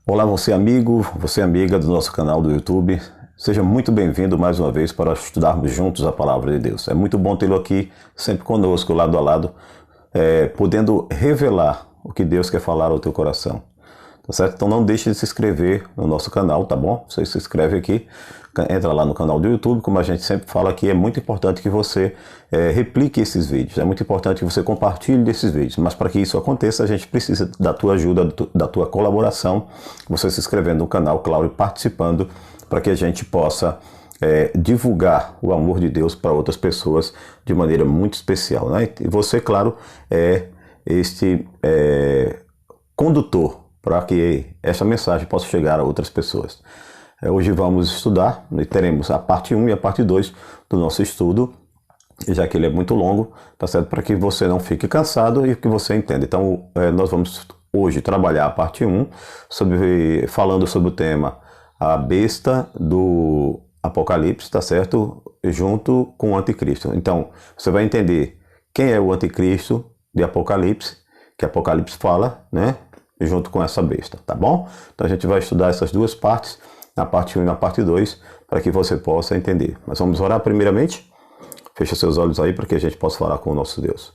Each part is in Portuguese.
Olá, você amigo, você amiga do nosso canal do YouTube. Seja muito bem-vindo mais uma vez para estudarmos juntos a Palavra de Deus. É muito bom tê-lo aqui, sempre conosco, lado a lado, podendo revelar o que Deus quer falar ao teu coração. Tá certo? Então não deixe de se inscrever no nosso canal, tá bom? Você se inscreve aqui, entra lá no canal do YouTube, como a gente sempre fala aqui, é muito importante que você replique esses vídeos, é muito importante que você compartilhe esses vídeos, mas para que isso aconteça a gente precisa da tua ajuda, da tua colaboração, você se inscrevendo no canal, claro, e participando, para que a gente possa divulgar o amor de Deus para outras pessoas de maneira muito especial, né? E você, claro, é este condutor para que essa mensagem possa chegar a outras pessoas. Hoje vamos estudar e teremos a parte 1 e a parte 2 do nosso estudo, já que ele é muito longo, tá certo? Para que você não fique cansado e que você entenda. Então, nós vamos hoje trabalhar a parte 1, falando sobre o tema a besta do Apocalipse, tá certo? Junto com o anticristo. Então, você vai entender quem é o anticristo de Apocalipse, que Apocalipse fala, né? Junto com essa besta, tá bom? Então a gente vai estudar essas duas partes, na parte 1 e na parte 2, para que você possa entender. Mas vamos orar primeiramente? Feche seus olhos aí para que a gente possa falar com o nosso Deus.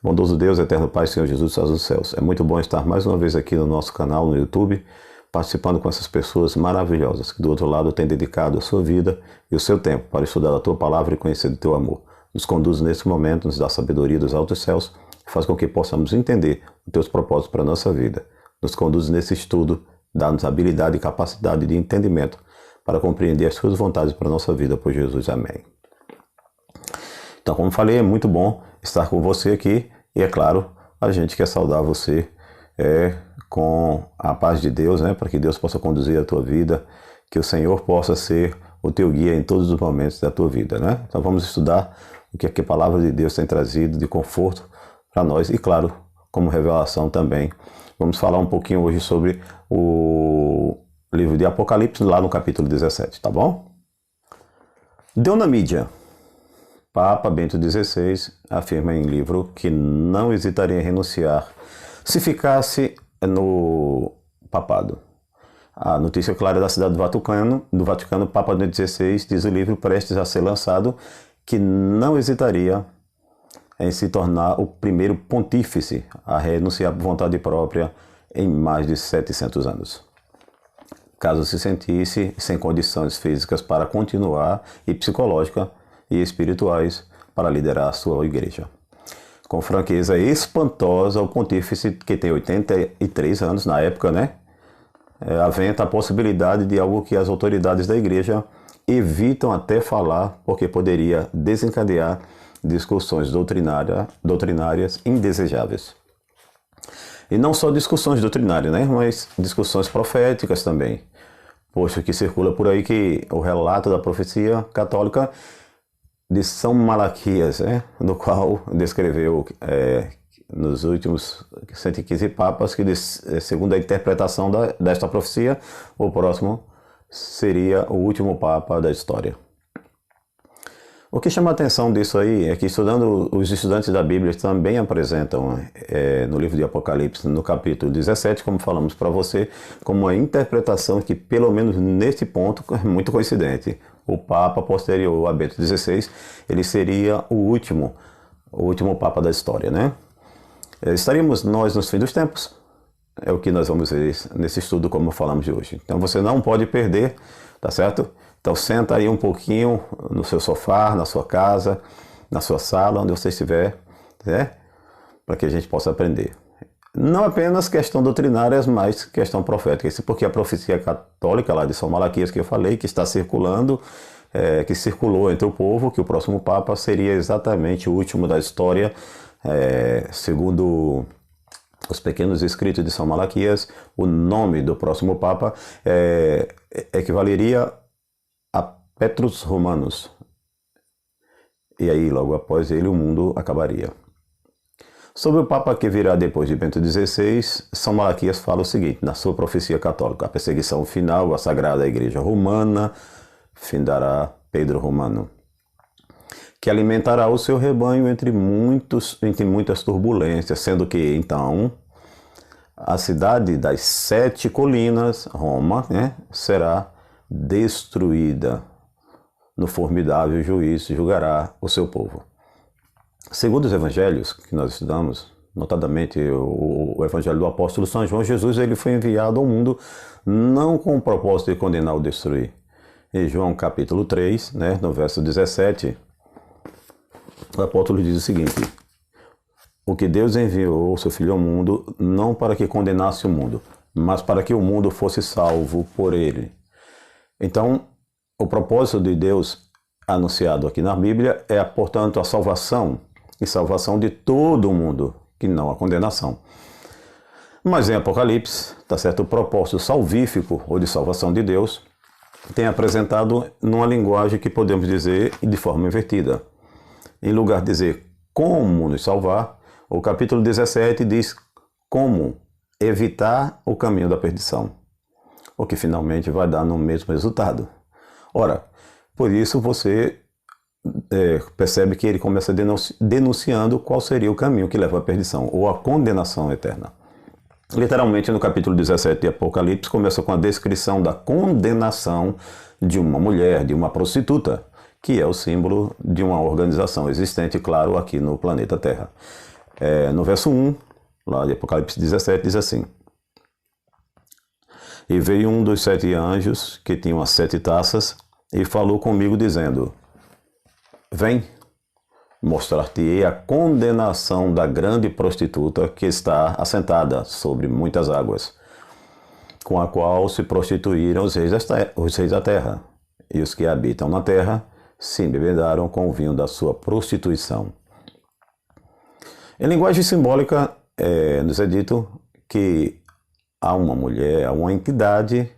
Bondoso Deus, eterno Pai, Senhor Jesus, Senhor dos céus. É muito bom estar mais uma vez aqui no nosso canal, no YouTube, participando com essas pessoas maravilhosas que do outro lado têm dedicado a sua vida e o seu tempo para estudar a Tua Palavra e conhecer do Teu amor. Nos conduz nesse momento, nos dá sabedoria dos altos céus e faz com que possamos entender os Teus propósitos para a nossa vida. Nos conduz nesse estudo, dá-nos habilidade e capacidade de entendimento para compreender as Suas vontades para a nossa vida, por Jesus. Amém. Então, como falei, é muito bom estar com você aqui e, é claro, a gente quer saudar você com a paz de Deus, né, para que Deus possa conduzir a tua vida, que o Senhor possa ser o teu guia em todos os momentos da tua vida, né? Então vamos estudar o que a palavra de Deus tem trazido de conforto para nós e, claro, como revelação também. Vamos falar um pouquinho hoje sobre o livro de Apocalipse, lá no capítulo 17, tá bom? Deu na mídia. Papa Bento XVI afirma em livro que não hesitaria em renunciar se ficasse no papado. A notícia clara da cidade do Vaticano, Papa Bento XVI diz o livro prestes a ser lançado que não hesitaria em se tornar o primeiro pontífice a renunciar por vontade própria em mais de 700 anos. Caso se sentisse sem condições físicas para continuar e psicológicas e espirituais para liderar a sua igreja. Com franqueza espantosa, o pontífice, que tem 83 anos na época, né? Aventa a possibilidade de algo que as autoridades da igreja evitam até falar, porque poderia desencadear discussões doutrinárias indesejáveis. E não só discussões doutrinárias, né? Mas discussões proféticas também. Posto que circula por aí que o relato da profecia católica de São Malaquias, né? No qual descreveu nos últimos 115 papas que, segundo a interpretação desta profecia, o próximo seria o último papa da história. O que chama a atenção disso aí é que, estudando, os estudantes da Bíblia também apresentam no livro de Apocalipse, no capítulo 17, como falamos para você, como uma interpretação que, pelo menos neste ponto, é muito coincidente. O Papa posterior a Bento XVI, ele seria o último Papa da história, né? Estaríamos nós nos fins dos tempos? É o que nós vamos ver nesse estudo, como falamos de hoje. Então você não pode perder, tá certo? Então senta aí um pouquinho no seu sofá, na sua casa, na sua sala, onde você estiver, né? Para que a gente possa aprender. Não apenas questão doutrinária, mas questão profética. Isso porque a profecia católica lá de São Malaquias que eu falei, que está circulando, que circulou entre o povo, que o próximo Papa seria exatamente o último da história, segundo os pequenos escritos de São Malaquias, o nome do próximo Papa equivaleria a Petrus Romanus. E aí, logo após ele, o mundo acabaria. Sobre o Papa que virá depois de Bento XVI, São Malaquias fala o seguinte, na sua profecia católica: a perseguição final, a Sagrada Igreja Romana, findará Pedro Romano, que alimentará o seu rebanho entre muitas turbulências, sendo que, então, a cidade das 7 colinas, Roma, né, será destruída. No formidável juízo julgará o seu povo. Segundo os evangelhos que nós estudamos, notadamente o evangelho do apóstolo São João, Jesus ele foi enviado ao mundo não com o propósito de condenar ou destruir. Em João capítulo 3, né, no verso 17, o apóstolo diz o seguinte: o que Deus enviou o seu Filho ao mundo, não para que condenasse o mundo, mas para que o mundo fosse salvo por ele. Então, o propósito de Deus anunciado aqui na Bíblia é, portanto, a salvação, e salvação de todo o mundo, que não a condenação. Mas em Apocalipse, tá certo, o propósito salvífico, ou de salvação de Deus, tem apresentado numa linguagem que podemos dizer de forma invertida. Em lugar de dizer como nos salvar, o capítulo 17 diz como evitar o caminho da perdição, o que finalmente vai dar no mesmo resultado. Ora, por isso você percebe que ele começa denunciando qual seria o caminho que leva à perdição, ou à condenação eterna. Literalmente, no capítulo 17 de Apocalipse, começa com a descrição da condenação de uma mulher, de uma prostituta, que é o símbolo de uma organização existente, claro, aqui no planeta Terra. No verso 1, lá de Apocalipse 17, diz assim: e veio um dos 7 anjos, que tinham as 7 taças, e falou comigo, dizendo: vem, mostrar-te-ei a condenação da grande prostituta que está assentada sobre muitas águas, com a qual se prostituíram os reis da terra, e os que habitam na terra se embebedaram com o vinho da sua prostituição. Em linguagem simbólica, nos é dito que há uma mulher, há uma entidade,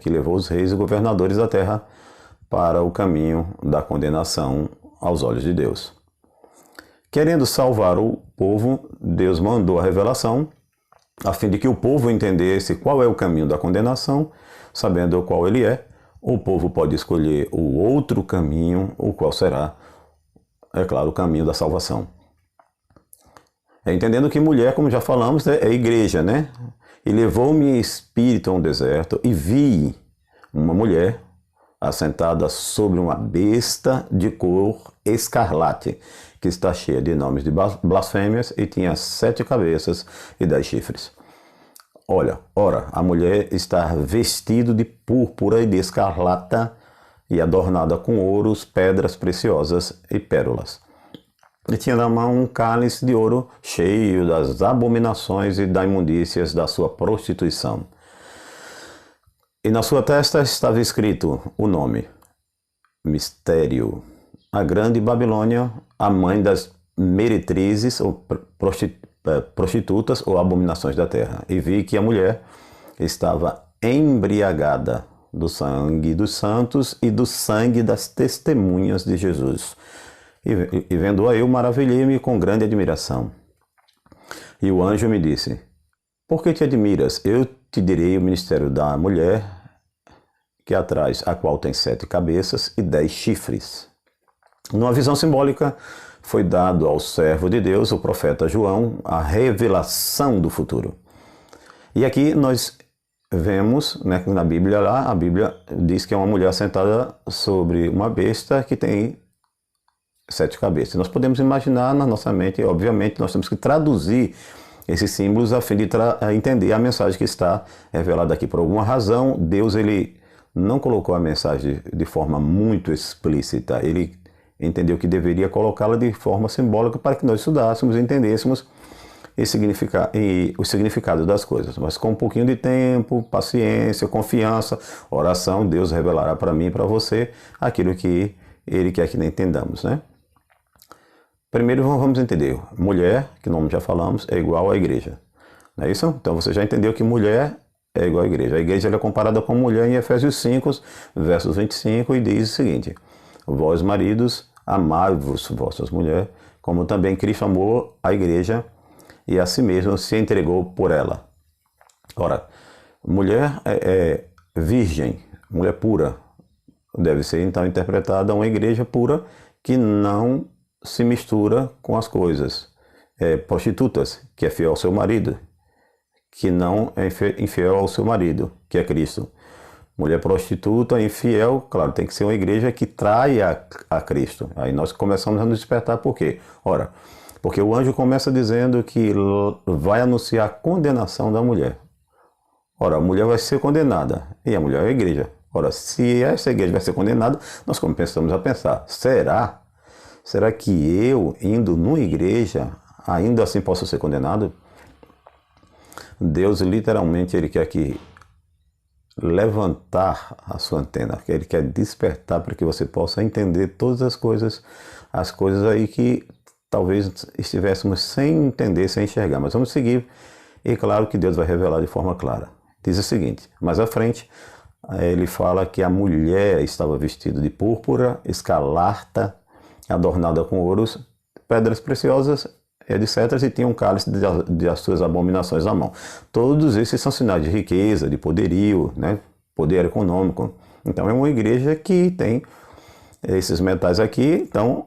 que levou os reis e governadores da terra para o caminho da condenação aos olhos de Deus. Querendo salvar o povo, Deus mandou a revelação, a fim de que o povo entendesse qual é o caminho da condenação. Sabendo qual ele é, o povo pode escolher o outro caminho, o qual será, é claro, o caminho da salvação. Entendendo que mulher, como já falamos, é igreja, né? E levou-me espírito a um deserto, e vi uma mulher assentada sobre uma besta de cor escarlate, que está cheia de nomes de blasfêmias, e tinha 7 cabeças e 10 chifres. Ora, a mulher está vestida de púrpura e de escarlata, e adornada com ouros, pedras preciosas e pérolas. E tinha na mão um cálice de ouro cheio das abominações e das imundícias da sua prostituição. E na sua testa estava escrito o nome: Mistério, a grande Babilônia, a mãe das meretrizes ou prostitutas ou abominações da terra. E vi que a mulher estava embriagada do sangue dos santos e do sangue das testemunhas de Jesus. E vendo-a eu, maravilhei-me com grande admiração. E o anjo me disse: por que te admiras? Eu te direi o ministério da mulher que atrás, a qual tem 7 cabeças e 10 chifres. Numa visão simbólica, foi dado ao servo de Deus, o profeta João, a revelação do futuro. E aqui nós vemos, né, na Bíblia a Bíblia diz que é uma mulher sentada sobre uma besta que tem 7 cabeças. Nós podemos imaginar na nossa mente, obviamente, nós temos que traduzir esses símbolos a fim de entender a mensagem que está revelada aqui. Por alguma razão, Deus ele não colocou a mensagem de forma muito explícita. Ele entendeu que deveria colocá-la de forma simbólica para que nós estudássemos e entendêssemos o significado das coisas. Mas com um pouquinho de tempo, paciência, confiança, oração, Deus revelará para mim e para você aquilo que Ele quer que entendamos, né? Primeiro vamos entender, mulher, que nome já falamos, é igual à igreja. Não é isso? Então você já entendeu que mulher é igual à igreja. A igreja é comparada com mulher em Efésios 5, versos 25, e diz o seguinte: vós maridos, amai-vos vossas mulheres, como também Cristo amou a igreja e a si mesmo se entregou por ela. Ora, mulher é virgem, mulher pura. Deve ser então interpretada uma igreja pura que não se mistura com as coisas. Prostitutas, que é fiel ao seu marido, que não é infiel ao seu marido, que é Cristo. Mulher prostituta, infiel, claro, tem que ser uma igreja que traia a Cristo. Aí nós começamos a nos despertar por quê? Ora, porque o anjo começa dizendo que vai anunciar a condenação da mulher. Ora, a mulher vai ser condenada, e a mulher é a igreja. Ora, se essa igreja vai ser condenada, nós começamos a pensar, será? Será que eu, indo numa igreja, ainda assim posso ser condenado? Deus, literalmente, Ele quer que levantar a sua antena, que Ele quer despertar para que você possa entender todas as coisas aí que talvez estivéssemos sem entender, sem enxergar. Mas vamos seguir, e claro que Deus vai revelar de forma clara. Diz o seguinte, mais à frente, ele fala que a mulher estava vestida de púrpura, escarlata, adornada com ouros, pedras preciosas, etc. E tinha um cálice de suas abominações na mão. Todos esses são sinais de riqueza, de poderio, né? Poder econômico. Então é uma igreja que tem esses metais aqui, então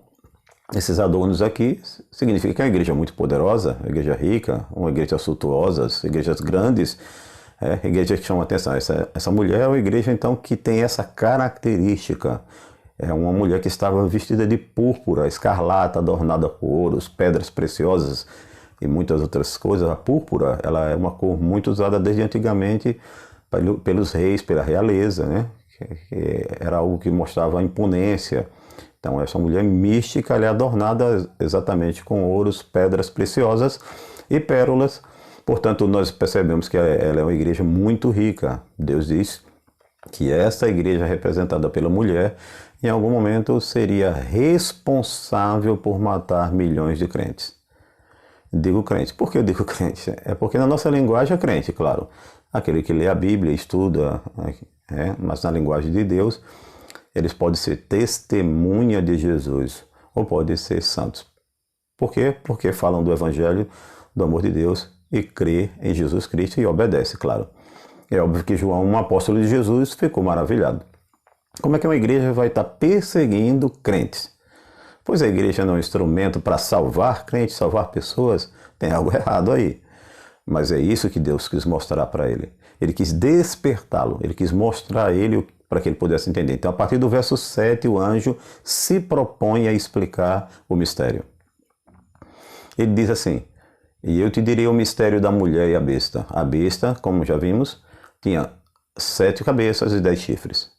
esses adornos aqui significa que é uma igreja muito poderosa, uma igreja rica, uma igreja suntuosa, igrejas grandes, igreja que chama atenção. Essa mulher é uma igreja então que tem essa característica. É uma mulher que estava vestida de púrpura, escarlata, adornada por ouros, pedras preciosas e muitas outras coisas. A púrpura, ela é uma cor muito usada desde antigamente pelos reis, pela realeza, né? Que era algo que mostrava a imponência. Então essa mulher mística, ela é adornada exatamente com ouros, pedras preciosas e pérolas. Portanto, nós percebemos que ela é uma igreja muito rica. Deus diz que essa igreja representada pela mulher, em algum momento seria responsável por matar milhões de crentes. Digo crente. Por que eu digo crente? É porque na nossa linguagem é crente, claro. Aquele que lê a Bíblia, estuda, mas na linguagem de Deus, eles podem ser testemunha de Jesus ou podem ser santos. Por quê? Porque falam do Evangelho, do amor de Deus e crê em Jesus Cristo e obedece, claro. É óbvio que João, um apóstolo de Jesus, ficou maravilhado. Como é que uma igreja vai estar perseguindo crentes? Pois a igreja não é um instrumento para salvar crentes, salvar pessoas. Tem algo errado aí. Mas é isso que Deus quis mostrar para ele. Ele quis despertá-lo, ele quis mostrar a ele para que ele pudesse entender. Então, a partir do verso 7, o anjo se propõe a explicar o mistério. Ele diz assim, e eu te direi o mistério da mulher e a besta. A besta, como já vimos, tinha 7 cabeças e 10 chifres.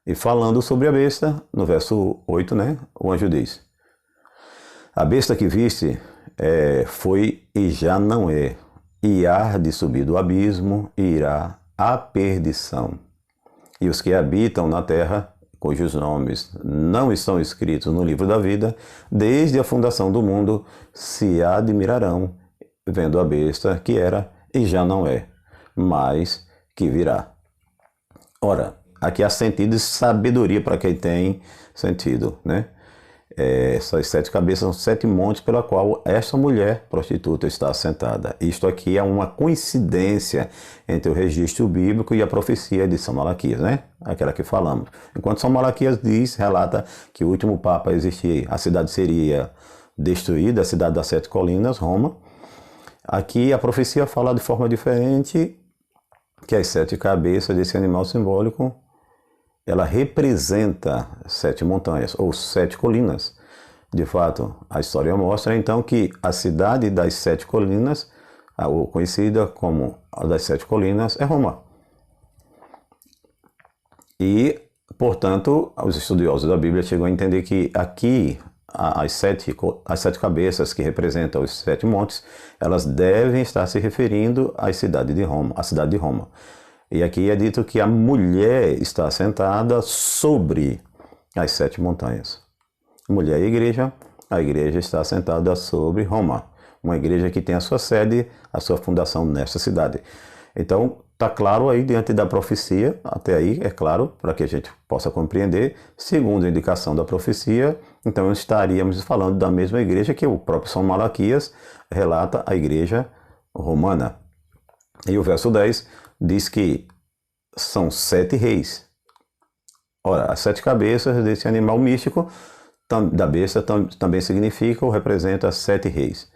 E falando sobre a besta, no verso 8, né, o anjo diz, a besta que viste foi e já não é, e há de subir do abismo e irá à perdição. E os que habitam na terra, cujos nomes não estão escritos no livro da vida, desde a fundação do mundo, se admirarão, vendo a besta que era e já não é, mas que virá. Ora, aqui há sentido de sabedoria para quem tem sentido, né? Essas 7 cabeças são 7 montes pela qual esta mulher prostituta está assentada. Isto aqui é uma coincidência entre o registro bíblico e a profecia de São Malaquias, né? Aquela que falamos. Enquanto São Malaquias relata que o último Papa a existir, a cidade seria destruída, a cidade das 7 colinas, Roma. Aqui a profecia fala de forma diferente, que as 7 cabeças desse animal simbólico, ela representa 7 montanhas, ou 7 colinas. De fato, a história mostra então que a cidade das 7 colinas, ou conhecida como a das 7 colinas, é Roma. E, portanto, os estudiosos da Bíblia chegam a entender que aqui as 7 cabeças que representam os 7 montes, elas devem estar se referindo à cidade de Roma. E aqui é dito que a mulher está sentada sobre as 7 montanhas. Mulher e igreja, a igreja está sentada sobre Roma. Uma igreja que tem a sua sede, a sua fundação nesta cidade. Então, está claro aí diante da profecia, até aí é claro, para que a gente possa compreender, segundo a indicação da profecia, então estaríamos falando da mesma igreja que o próprio São Malaquias relata, a igreja romana. E o verso 10 diz que são 7 reis. Ora, as 7 cabeças desse animal místico, da besta, também significa ou representa 7 reis.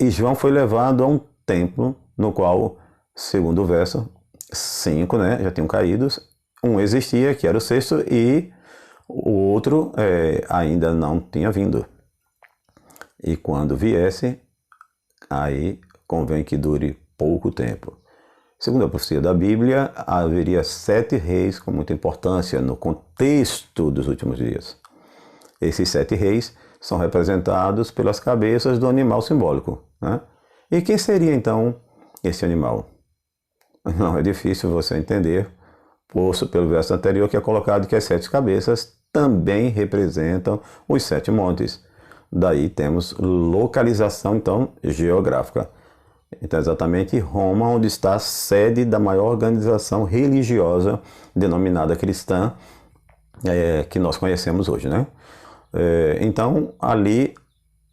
E João foi levado a um templo no qual, segundo o verso 5, né, já tinham caído, um existia, que era o sexto, e o outro ainda não tinha vindo. E quando viesse, aí convém que dure pouco tempo. Segundo a profecia da Bíblia, haveria 7 reis com muita importância no contexto dos últimos dias. Esses 7 reis são representados pelas cabeças do animal simbólico, né? E quem seria então esse animal? Não é difícil você entender, posto pelo verso anterior que é colocado que as 7 cabeças também representam os 7 montes. Daí temos localização então geográfica. Então, exatamente Roma, onde está a sede da maior organização religiosa denominada cristã, que nós conhecemos hoje, né? Então, ali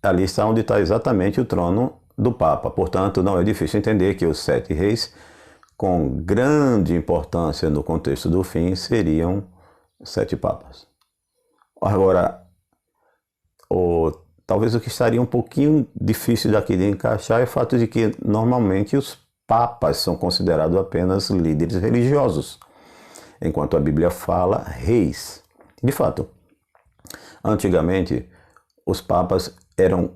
está onde está exatamente o trono do Papa. Portanto, não é difícil entender que os 7 reis, com grande importância no contexto do fim, seriam 7 papas. Agora, talvez o que estaria um pouquinho difícil daqui de encaixar é o fato de que normalmente os papas são considerados apenas líderes religiosos, enquanto a Bíblia fala reis. De fato, antigamente os papas eram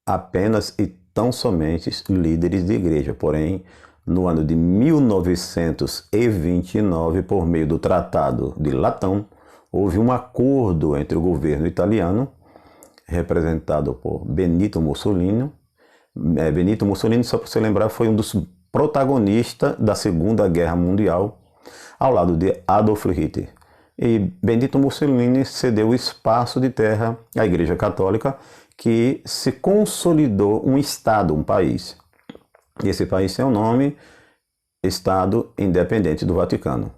apenas e tão somente líderes de igreja, porém no ano de 1929, por meio do Tratado de Latão, houve um acordo entre o governo italiano, representado por Benito Mussolini. Benito Mussolini, só para você lembrar, foi um dos protagonistas da Segunda Guerra Mundial, ao lado de Adolf Hitler. E Benito Mussolini cedeu espaço de terra à Igreja Católica, que se consolidou um Estado, um país. E esse país tem o nome Estado Independente do Vaticano.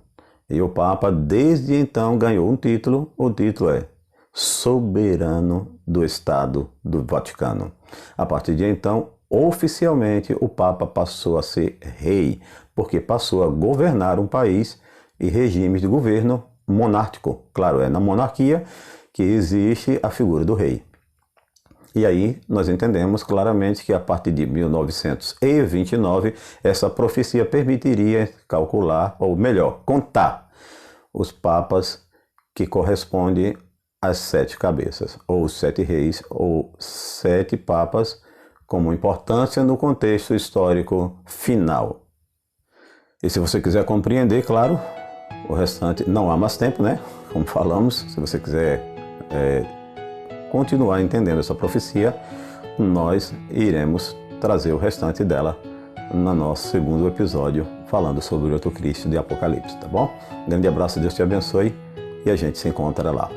E o Papa, desde então, ganhou um título. O título é Soberano do Estado do Vaticano. A partir de então, oficialmente, o Papa passou a ser rei, porque passou a governar um país e regimes de governo monárquico. Claro, é na monarquia que existe a figura do rei. E aí nós entendemos claramente que a partir de 1929, essa profecia permitiria calcular, ou melhor, contar os papas que correspondem às 7 cabeças, ou os 7 reis, ou 7 papas, como importância no contexto histórico final. E se você quiser compreender, claro, o restante não há mais tempo, né? Como falamos, se você quiser continuar entendendo essa profecia, nós iremos trazer o restante dela no nosso segundo episódio, falando sobre o outro Cristo de Apocalipse, tá bom? Um grande abraço, Deus te abençoe e a gente se encontra lá.